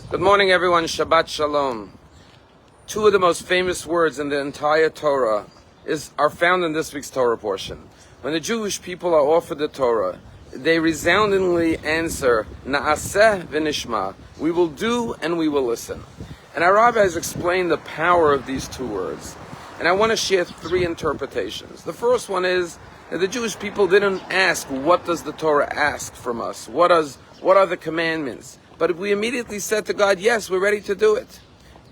Good morning, everyone. Shabbat Shalom. Two of the most famous words in the entire Torah are found in this week's Torah portion. When the Jewish people are offered the Torah, they resoundingly answer, Na'aseh v'nishma. We will do and we will listen. And our Rabbi has explained the power of these two words. And I want to share three interpretations. The first one is that the Jewish people didn't ask, what does the Torah ask from us? What are the commandments? But if we immediately said to God, yes, we're ready to do it.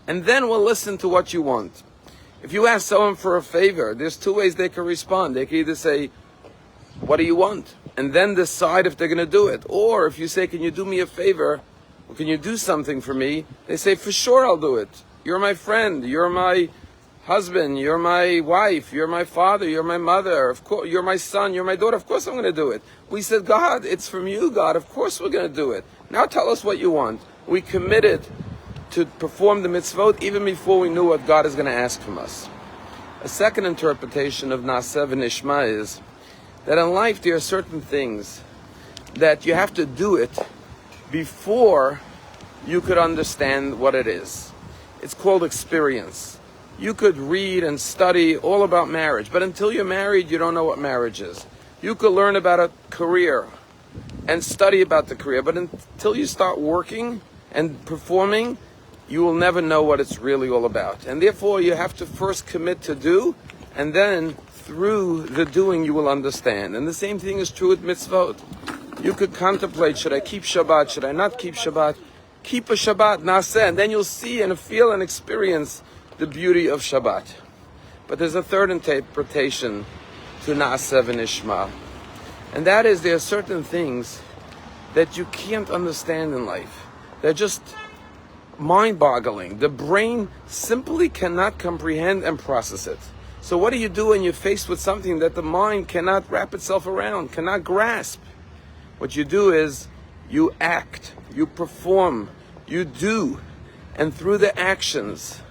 And then we'll listen to what you want. If you ask someone for a favor, there's two ways they can respond. They can either say, what do you want? And then decide if they're going to do it. Or if you say, can you do me a favor? Or can you do something for me? They say, for sure I'll do it. You're my friend. You're my husband. You're my wife. You're my father. You're my mother. Of course, you're my son. You're my daughter. Of course I'm going to do it. We said, God, it's from you, God. Of course we're going to do it. Now tell us what you want. We committed to perform the mitzvot even before we knew what God is going to ask from us. A second interpretation of Na'aseh v'nishma is that in life there are certain things that you have to do it before you could understand what it is. It's called experience. You could read and study all about marriage, but until you're married, you don't know what marriage is. You could learn about a career and study about the career, but until you start working and performing, you will never know what it's really all about. And therefore, you have to first commit to do, and then through the doing, you will understand. And the same thing is true with mitzvot. You could contemplate, should I keep Shabbat? Should I not keep Shabbat? Keep a Shabbat, Na'aseh, and then you'll see and feel and experience the beauty of Shabbat. But there's a third interpretation to Na'aseh v'nishma. And that is, there are certain things that you can't understand in life. They're just mind-boggling. The brain simply cannot comprehend and process it. So what do you do when you're faced with something that the mind cannot wrap itself around, cannot grasp? What you do is you act, you perform, you do. And through the actions,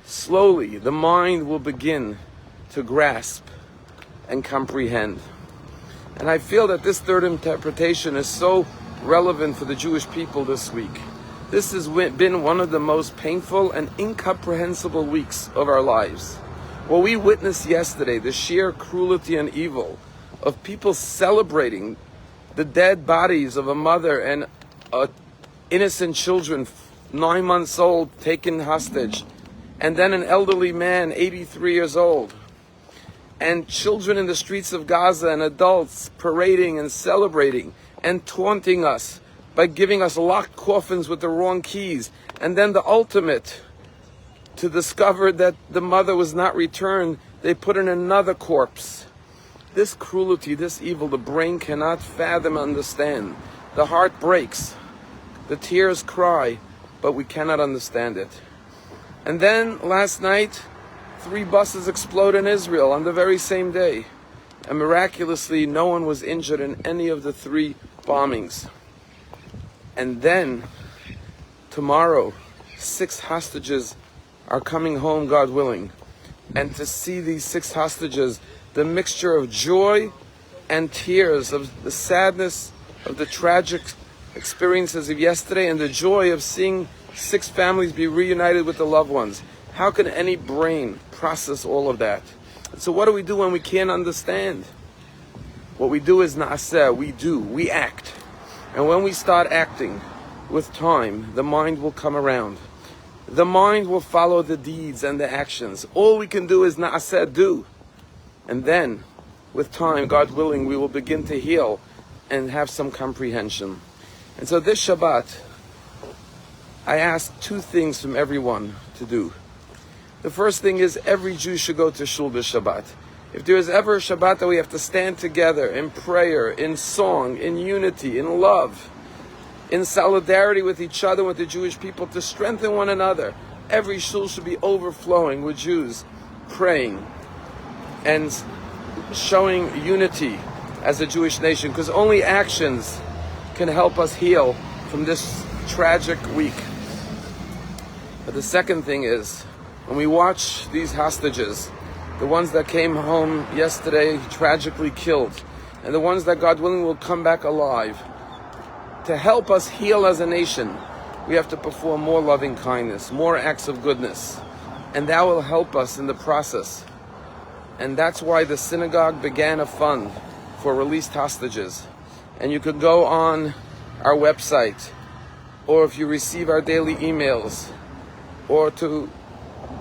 slowly the mind will begin to grasp and comprehend. And I feel that this third interpretation is so relevant for the Jewish people this week. This has been one of the most painful and incomprehensible weeks of our lives. What we witnessed yesterday, the sheer cruelty and evil of people celebrating the dead bodies of a mother and innocent children, 9 months old, taken hostage, and then an elderly man, 83 years old, and children in the streets of Gaza and adults parading and celebrating and taunting us by giving us locked coffins with the wrong keys. And then the ultimate, to discover that the mother was not returned, they put in another corpse. This cruelty, this evil, the brain cannot fathom, understand. The heart breaks, the tears cry, but we cannot understand it. And then last night, 3 buses explode in Israel on the very same day. And miraculously, no one was injured in any of the 3 bombings. And then, tomorrow, 6 hostages are coming home, God willing. And to see these 6 hostages, the mixture of joy and tears, of the sadness of the tragic experiences of yesterday, and the joy of seeing 6 families be reunited with the loved ones. How can any brain process all of that? And so what do we do when we can't understand? What we do is Na'aseh, we do, we act. And when we start acting, with time, the mind will come around. The mind will follow the deeds and the actions. All we can do is Na'aseh, do. And then, with time, God willing, we will begin to heal and have some comprehension. And so this Shabbat, I ask 2 things from everyone to do. The first thing is, every Jew should go to Shul this Shabbat. If there is ever a Shabbat that we have to stand together in prayer, in song, in unity, in love, in solidarity with each other, with the Jewish people, to strengthen one another, every Shul should be overflowing with Jews praying and showing unity as a Jewish nation, because only actions can help us heal from this tragic week. But the second thing is, when we watch these hostages, the ones that came home yesterday tragically killed, and the ones that God willing will come back alive, to help us heal as a nation, we have to perform more loving kindness, more acts of goodness. And that will help us in the process. And that's why the synagogue began a fund for released hostages. And you could go on our website, or if you receive our daily emails, or to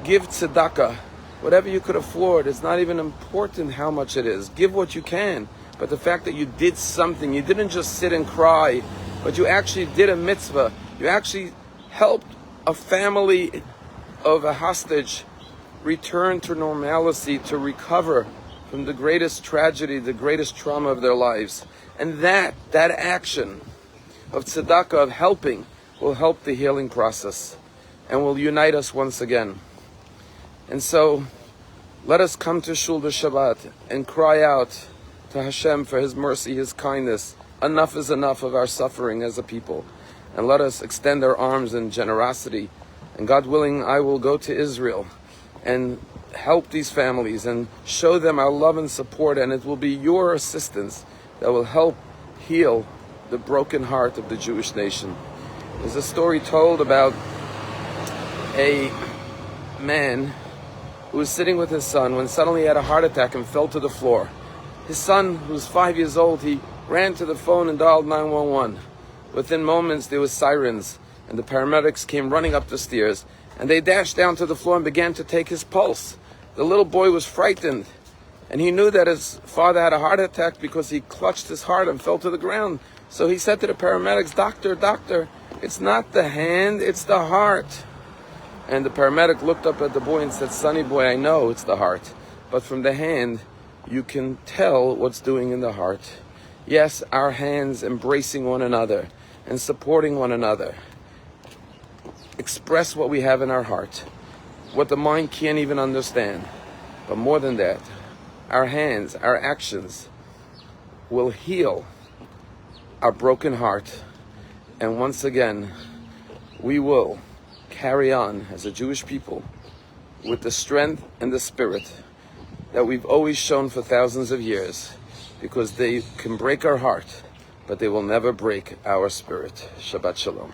give tzedakah, whatever you could afford. It's not even important how much it is. Give what you can. But the fact that you did something, you didn't just sit and cry, but you actually did a mitzvah. You actually helped a family of a hostage return to normalcy, to recover from the greatest tragedy, the greatest trauma of their lives. And that action of tzedakah, of helping, will help the healing process and will unite us once again. And so, let us come to Shul Shabbat and cry out to Hashem for His mercy, His kindness. Enough is enough of our suffering as a people. And let us extend our arms in generosity. And God willing, I will go to Israel and help these families and show them our love and support. And it will be your assistance that will help heal the broken heart of the Jewish nation. There's a story told about a man who was sitting with his son when suddenly he had a heart attack and fell to the floor. His son, who was 5 years old, he ran to the phone and dialed 911. Within moments there was sirens and the paramedics came running up the stairs and they dashed down to the floor and began to take his pulse. The little boy was frightened and he knew that his father had a heart attack because he clutched his heart and fell to the ground. So he said to the paramedics, Doctor, it's not the hand, it's the heart. And the paramedic looked up at the boy and said, Sonny boy, I know it's the heart, but from the hand, you can tell what's doing in the heart. Yes, our hands embracing one another and supporting one another express what we have in our heart, what the mind can't even understand. But more than that, our hands, our actions will heal our broken heart. And once again, we will carry on as a Jewish people with the strength and the spirit that we've always shown for thousands of years, because they can break our heart, but they will never break our spirit. Shabbat Shalom.